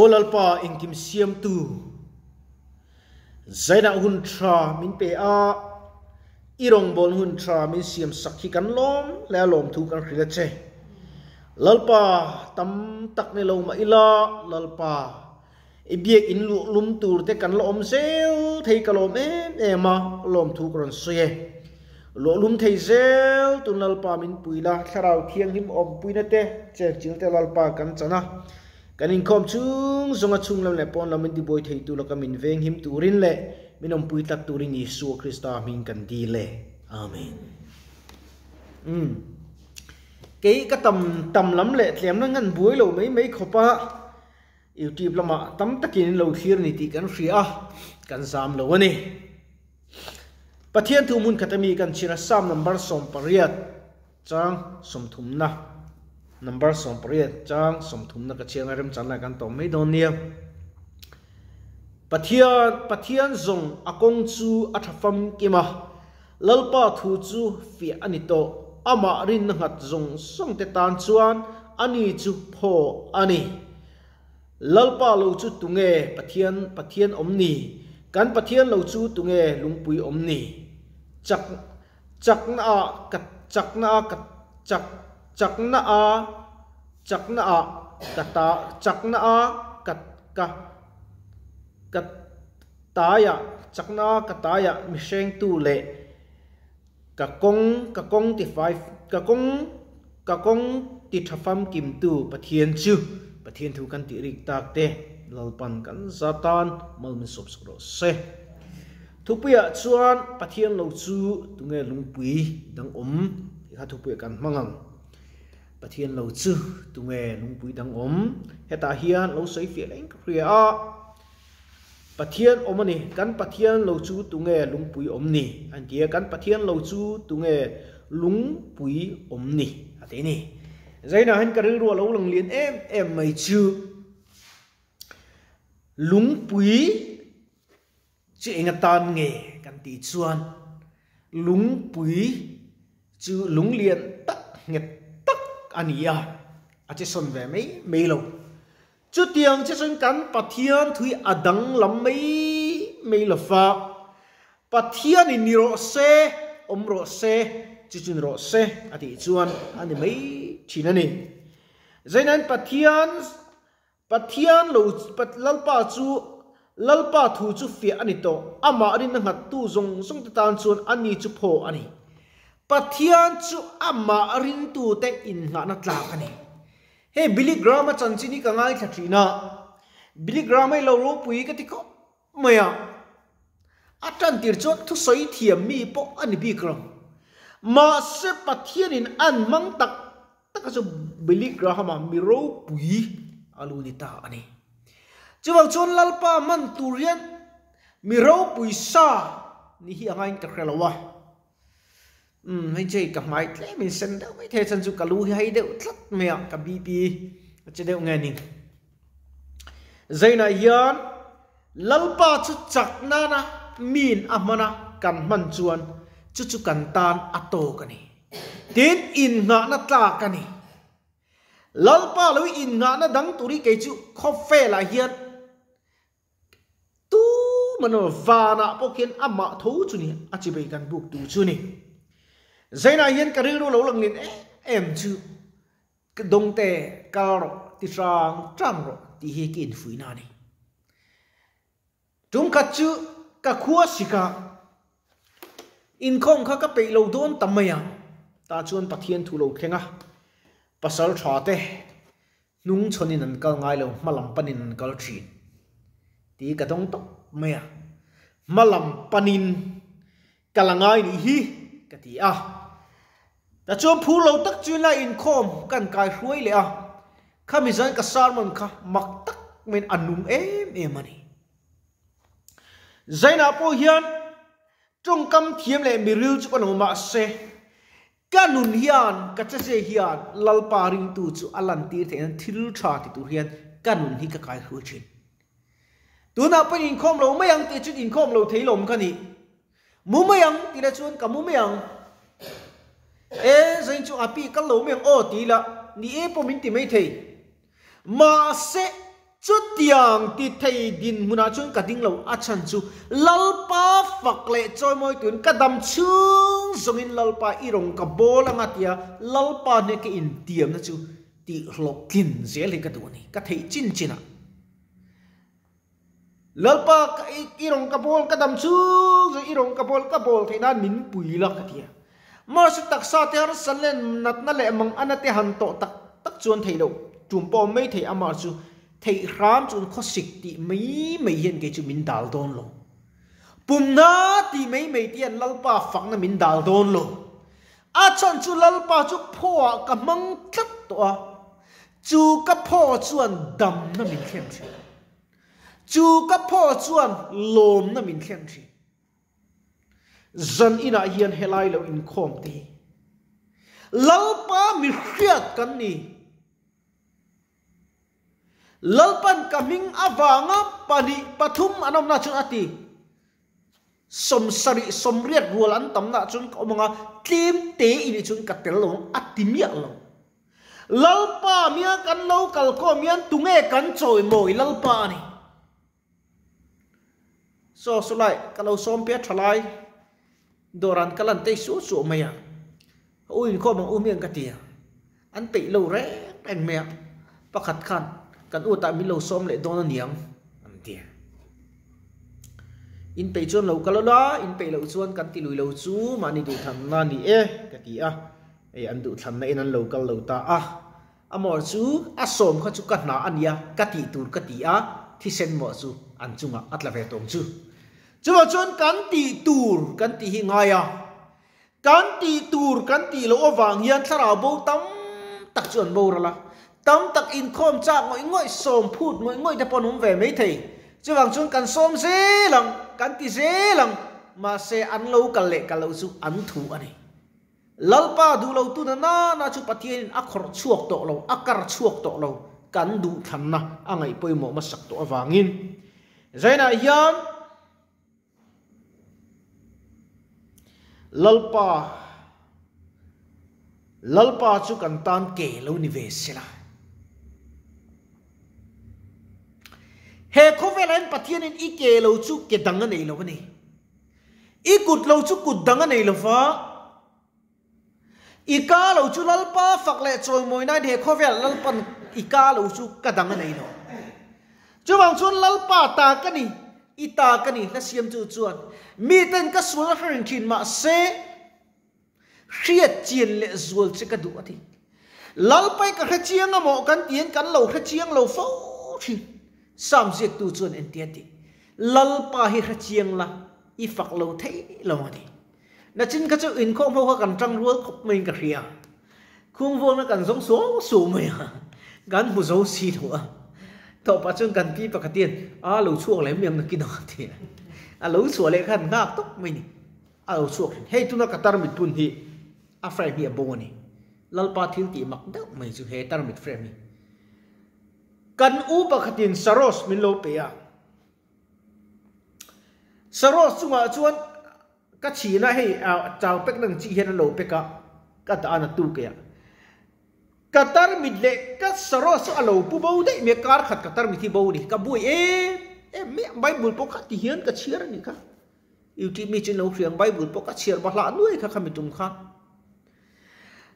olalpa ingkim siam tu zaina hun tra min pe a irong bol hun tra min siam sakhi kan lom le lom thu kan khila che lalpa tam tak ne lo ma ila lalpa ibiek in lu lum tur te kan lom sel thei kalom ma lom thu kron soye lo lum thei zel tun lalpa min puila tharau thiang him om puina te che chil te lalpa kan chana kanin khom chung zonga chung lam le pon lam di boy thei tu la kamin veng him turin le minom pui tak turin Yesu Krista min kan di le amen cái tầm lắm lệ thèm nó ngăn buổi lâu mấy khopa YouTube lama tam takin lo thir ni ti kan ria kan zam lo ani pathian thu mun khatami kan chira sam number som pariat chang som thumna number som pariat chang som thumna ka chiang ram chan la kan tom mai don nia pathian zong akong chu athafam kima lalpa thu chu fi ani to ama rin ngat zong song te tan chuan ani chu pho ani lalpa lo chu tunge pathian omni kan pathian lo chu tunge lungpui omni chakna a kata kataya miseng tu le kakong ti five kakong ti thafam kim tu pathian chu pathian thu kan ti rik tak te lalpan kan zatan malmin sop skro se thupia chuan pathian lo chu tunge lungpui dang om kha thupia kan mangang pathian lo chu tunge lungpui dang om heta hian lo sei fi leng kria pathian omani kan pathian lo chu tunge lungpui omni an tia kan pathian lo chu tunge lungpui omni ate ni zaina han karil ro lo lang lien em mai chu lungpui chi enga tan nge kan ti chuan lungpui chu lunglien tak nget tak ania ache son ve mai lo chu tiang che son kan pathian thui adang lam mai lo fa pathian in ro se om ro se chu chun ro se ati chuan ani mai chinani zainan pathian lo pat lalpa thu chu fi ani to ama rin ngat tu zong te tan chuan ani chu pho ani pathian chu ama rin tu te in nga na tlak ani he Billy Graham chan chini ka ngai thatrina Billy Graham ai lo pui ka ti ko maya atan tir chot thu soi thiam mi po ani bi kram ma se pathian in an mang tak so Billy Graham mi ro pui alu ni ta ani chuwang chon lalpa man turian mi ro pui sa ni hi angai ka khalawa hay chơi cả máy lấy mình xem đâu mấy thế chân chụp cả lú hay đeo rất mẹ cả bb chơi đeo nghe nè dây này hiền lalpa chút chặt na min amana kan man chuan chút kan tan ato cái này tin in ngã na ta cái này lalpa lối in ngã na đắng turi cái chú coffee là hiền tu mà nó va na bốc hiền amma thấu chú nè chỉ bịกันbuộc tu chú nè zaina hian karil ro lo lang lin em chu dong te karo ti trang ro ti he kin fui na ni tum kha chu ka khua sika in khong kha ka pe lo don tamaya ta chuan pathian thu lo khenga pasal tha te nung chonin an kal ngai lo malam panin an kal thin ti ka dong tok maya malam panin kalangai ni hi ka ti a ta chom phu lo tak chu la in khom kan kai hruai le a khamizan ka sarmon kha mak tak men anum em ani zaina po hian trong kam thiam le miril chu kan ma se kanun hian ka che hian lalpa ring tu chu alan tir the thil tha ti tu hian kanun hi ka kai hru chin tu na pa in khom lo mayang ti chu in khom lo theilom khani mu mayang ti la chuan ka mu mayang zain chu api kal lo meng o ti la ni po min ti mai thei ma se chút tiếng thì thầy din muna chun cả ding lâu achan chu lalpa phật lệ trôi môi tuyến cả đầm chung giống in lalpa irong cả bol ang atia lalpa ne cái in tiệm na chu ti lộc kin dễ lên cái đồ này cái thầy chín chín à lalpa irong cả bol cả đầm chung rồi irong cả bol thầy nan min pui la cái tia mà sự tác sa theo sân lên nát na lệ mang anh te han to tak chuan thầy lâu chùm po mấy thầy ama chu thầy ram chun khó xịt thì mấy hiện cái chú mình đào đôn lo, bùm na thì mấy tiền lalpa phẳng na mình đào đôn lo, chân chú lalpa chú phò cả măng cắt toa, chú cả phò chuan đầm na mình khen chi, chú cả phò chuan lom na mình khen chi, dân ina hiền helai lo in khom ti, lalpa mình khiat kan ni. Lalpan kaming avanga pani pathum anom na chun ati som sari som riat rualan tam na chun ko mga tim te ini chun katel long atimia long lalpa mia kan local ko mian tunge kan choi moi lalpa ni so sulai kalau som pia thalai doran kalan te su maya uin ko mang umian katia an pe lo re en me pakhat khan kan uta mi lo som le don niang am tia in pe chuan lo kalala in pe lo chuan kan ti lui lo chu mani du tham na ni ka ti a e an du tham na in an lo kal lo ta a amor chu a som kha chu ka na ania ka ti tur ka ti a thi sen mo chu an chunga atla ve tong chu chuwa chuan kan ti tur kan ti hi ngaya kan ti tur kan ti lo awang hian thlara bo tam tak chuan bo rala tam tak in khom cha ngoi som phut ngoi ta pon hum ve mấy thầy chứ vàng chung cần som dễ lắm cần ti dễ lắm mà sẽ ăn lâu cả lệ cả lâu chu ăn thủ anh lalpa du lâu tu na chu patien akhor chuộc to lâu akar chuộc to lâu cần du tham na angai poi mo masak to awangin zaina hiam lalpa chu kan tan ke lo ni ve sela he khovelan pathian in ike lo chu ke danga nei lo ni ikut lo chu kut danga nei lo fa ika lo chu lalpa fakle choi moi na he khovel lalpan ika lo chu ka danga nei lo chu bang chun lalpa ta ka ni ita ka ni la siam chu chuan mi ten ka sual harin thin ma se khiat chien le zual che ka du ati lalpai ka khachiang amo kan tien kan lo khachiang lo fo thi sam ziek tu chuan en tiati lalpa hi khachiang la i fak lo thei lo ati na chin ka chu in khom ho kan tang rual khop mai ka ria khung vô na kan zong so mai ha gan bu zo si tho to pa chung kan pi pa ka tien a lo chuak le miang na ki na ti a lo chu le khan ngak tok mai ni a lo chuak hei tu na ka tar mit pun hi a frame hi a bo ni lalpa thil ti mak dau mai chu he tar mit frame ni kan u pa khatin saros min lo pe ya saros chunga chuan ka chi na hei a chaw pek nang chi hian lo pe ka ta na tu ke ya katar mit le ka saros alo pu bo dei me kar khat katar mi thi bo ni ka bui e me bible po khat ti hian ka chiar ni ka youtube mi chin lo riang bible po ka chiar ba la nuai kha khami tum khan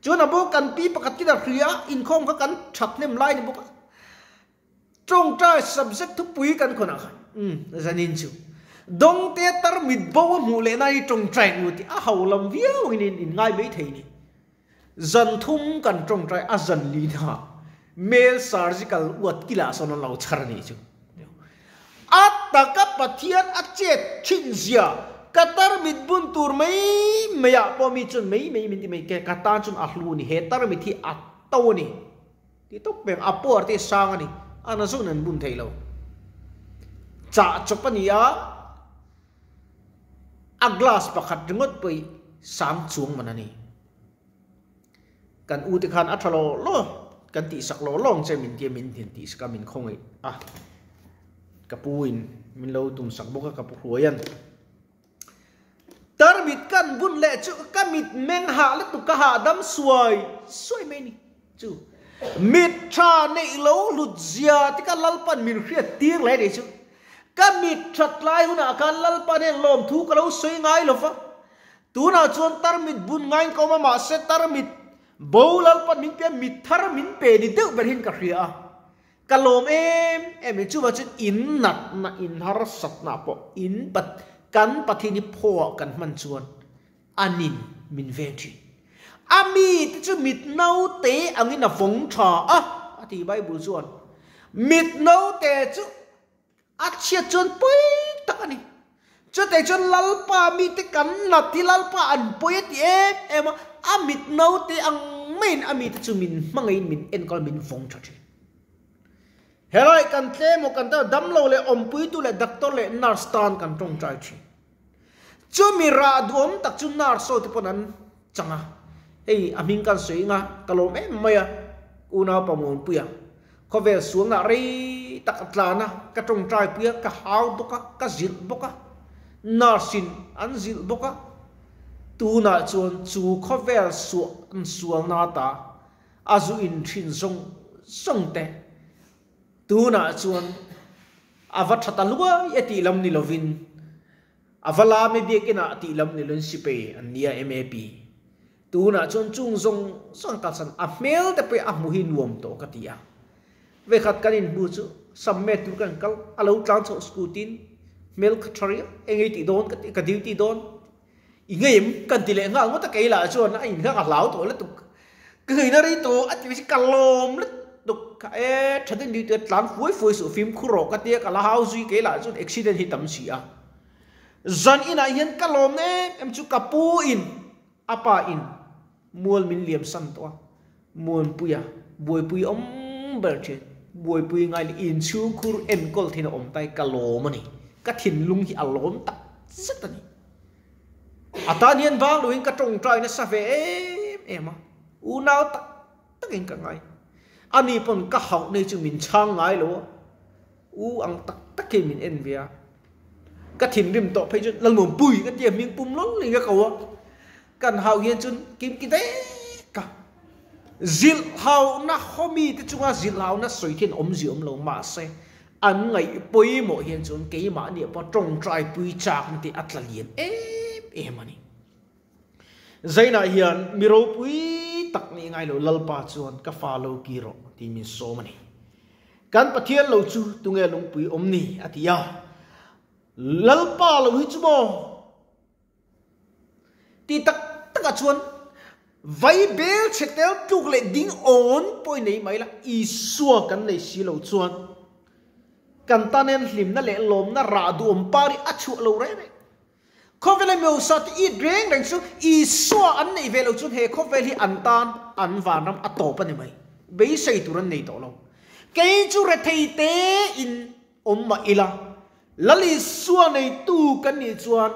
chuan abo kan pi pakat ki da khria in khom ka kan thap nem lai ni bo ka trong trai subject thu pui kan khona khan zanin chu dong te tar mit bo mu le nai trong trai mu ti a haulam viau in ngai mai thei ni zan thum kan trong trai a zan li na male surgical wat kila son lo char ni chu atta ka pathian a chet chin zia katar mit bun tur mai meya po mi chun mai min ti mai ke kata chun a hlu ni he tar mi thi a to ni ti tok beng apor ti sang ani ana zun an bun thei lo cha chopania a glass pakhat ngot pui sam chung manani kan u ti khan athalo lo kan ti sak lo long che min ti min thin ti ska min khong ai kapuin min lo tum sak boka kapu huayan tarmit kan bun le chu kamit meng ha le tu ka ha dam suai me ni chu mít cha này lâu lụt già thì cái lalpan mình khía tiếng lại đấy chứ cái mít chặt lại hôn à cái lalpan này lom thu cái lâu xoay ngay lo phá tu na chuan tar mít bun ngay có mà sẽ tar mít bầu lalpan mình pe mít thar mình pe đi được bên hin cái khía cái lom em chú mà chút in nát na in har sat na po in bat kan pathi ni pho kan man chuan anin min ve thi ami ti chu mit nau te angin a vong tha a ti bible chuan mit nau te chu a chia chuan poi tak ani chu te chuan lalpa mi te kan na ti lalpa an poi ti em a mit nau te ang main ami ti chu min mangai min en kol min vong tha thi helai kan tle mo kan ta dam lo le om pui tu le doctor le nurse tan kan tong trai thi chu mi ra duom tak chu nurse so ti ponan changa ei aming kan sui nga kalom maya una pamon puya ko ve suang na ri tak atlana ka tong trai puya ka hau boka ka zil boka nursin an zil boka tu na chuan chu ko ve suang na ta azu in thin song te tu na chuan avat thata luwa yati lam ni lovin avala me bi kina ti lam ni lon sipe an nia map tu na chuan chung song ka san a mel te pe a mu hin nuam to ka tia ve khat kanin bu chu samme tu kan kal alo tlang cho skutin mel kharia engei ti don ka diu ti don ingem kan ti le nga ngota kai la chuan a in nga lau to la tu kai na ri to a ti kalom la tục cái thật đi tuyệt lắm phối sự phim khuro cái tia cả là hao duy cái là chút accident hi tầm xì à dân in ai hiền cái lom nè em chú kapu in apa in mual min liam san to mual puya buổi puy om bờ trên buổi puy ngay in chu khur en kol thì nó om tay cái lom này cái thìn lung hi alom tak rất là ata niên vang đối cái trồng trai nó sa về em à u nào tak tak in cả ngay ani pon ka hau nei chu min chang ngai lo u ang tak ke min en via ka thin rim to phei chu lang mom pui ka tiam ming pum lon ling ka kawa kan hau hian chun kim ki te ka zil hau na homi te chunga zil hau na soi thin om zi om lo ma se an ngai poi mo hian chun ke ma ni pa tong trai pui chak ti atla lien em ani zaina hian miro pui tak ni ngai lo lalpa chuan ka follow kiro ti min so mani kan pathian lo chu tunge lung pui omni atia lalpa lo hi chu mo ti tak taka chuan vai bel chetel tuk le ding on poi nei mai la i suwa kan nei si lo chuan kan tanen hlim na le lom na ra du om pari achu lo re re khovele meu sat i dreng dang su i so an nei velo chun he khoveli an tan an vanam atop ani mai be sei turan nei to lo ke chu re thei te in om ma ila lali suwa nei tu kan ni chuan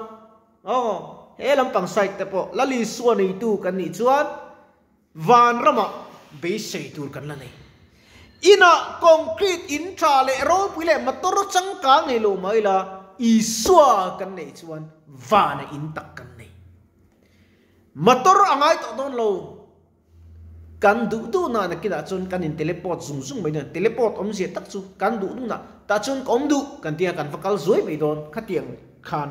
he lam pang sai te po lali suwa nei tu kan ni chuan van rama be sei tur kan la nei ina concrete in tra le ro pile motor chang ka nei lo mai la i suwa kan nei chuan vana in tak kan nei motor angai to don lo kan du na na kina chun kan in teleport zung mai na teleport om je tak chu kan du na ta chun kom du kan tia kan fakal zoi mai don khatiang khan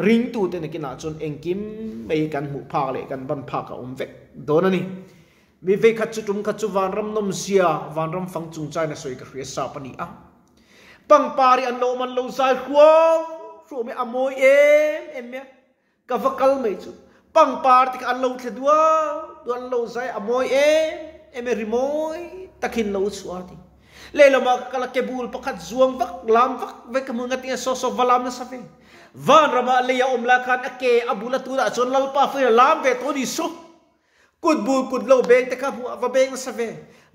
ring tu te na kina chun engkim mai kan mu pha le kan ban pha ka om vek don ani mi ve khat chu tum khat chu van ram nom sia van ram fang chung chai na soi ka khria sa pani a pang pari an lo man lo sai khuo so me amoi em me ka fakal mai chu pang par ti an lo the dua duan lo sai amoi em rimoi takin lo chuati le lo ma kala kebul pakhat zuang vak lam vak ve ka munga ti so valam na safe van rama le ya omla khan ake abula tu da chon lal pa fe lam ve to di so kut bul kut lo beng te ka bu va beng na safe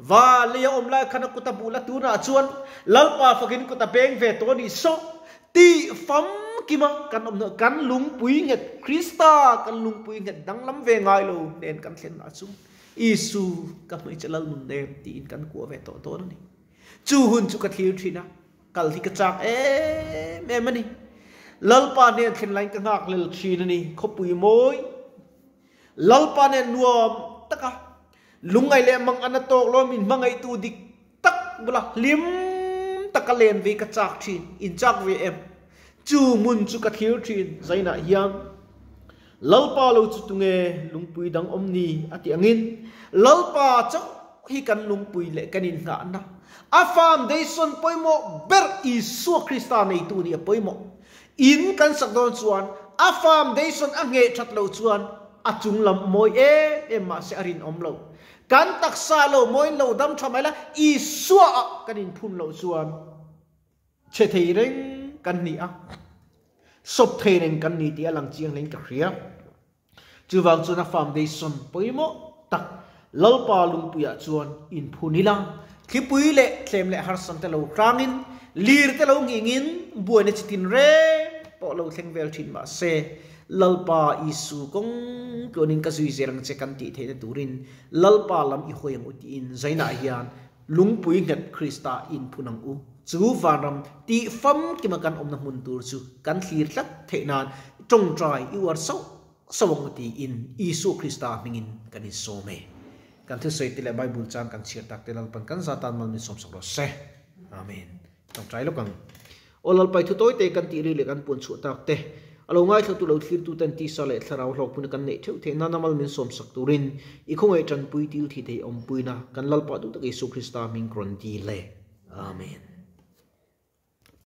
va le ya omla khan ku ta bula tu na chon lal pa fakin ku ta beng ve to di so ti fam kima kan om kan lung pui nget krista kan lung pui nget dang lam ve ngai lo nen kan thlen na chu isu ka mai chalal mun dem ti in kan ko ve to ni chu hun chu ka thil thina kal thi ka chak me mani lal pa ne thlen lain ka ngak lel thina ni kho pui moi lal pa ne nuam taka lungai le mang anatok lo min mangai tu dik tak bula lim takalen vi ka chak thin in chak vi em chu mun chu ka thir thin zaina hiam lalpa lo chu tunge lungpui dang omni ati angin lalpa chau hi kan lungpui le kanin na na a foundation poimo ber isu krista nei tu ni poimo in kan sak don chuan a foundation a nge that lo chuan a chung lam moi e ma se arin om lo kan taksa lo moi lo dam thamaila isu kanin phun lo chuan che thei reng kan ni a sop thei reng kan ni ti alang chiang leng ka ria chu wang chu na foundation poimo tak lalpa lungpuya chuan in phunila khipui le thlem le har san te lo rangin lir te lo ngingin buane chitin re po lo thleng vel thin ma se lalpa isu kong konin ka zui zerang che kan ti the turin lalpa lam i hoyang uti in zaina hian lungpui ngat krista in phunang u chu vanram ti fam kimakan omna mun tur chu kan thlir tlat theinan tong trai i war so sawang uti in isu krista mingin kan in some kan thu soi tile bible chan kan chir tak telal pan kan zatan mal min som sok ro se amen tong trai lo kang olal pai thu toy te kan ti ri le kan pun chu tak te alo ngai thu tu lo thlir tu tan ti sa le tharau hlok pun kan nei theu the na namal min som sak turin i khongai tran pui til thi thei om puina kan lalpa tu tak isu krista ming kron ti le amen.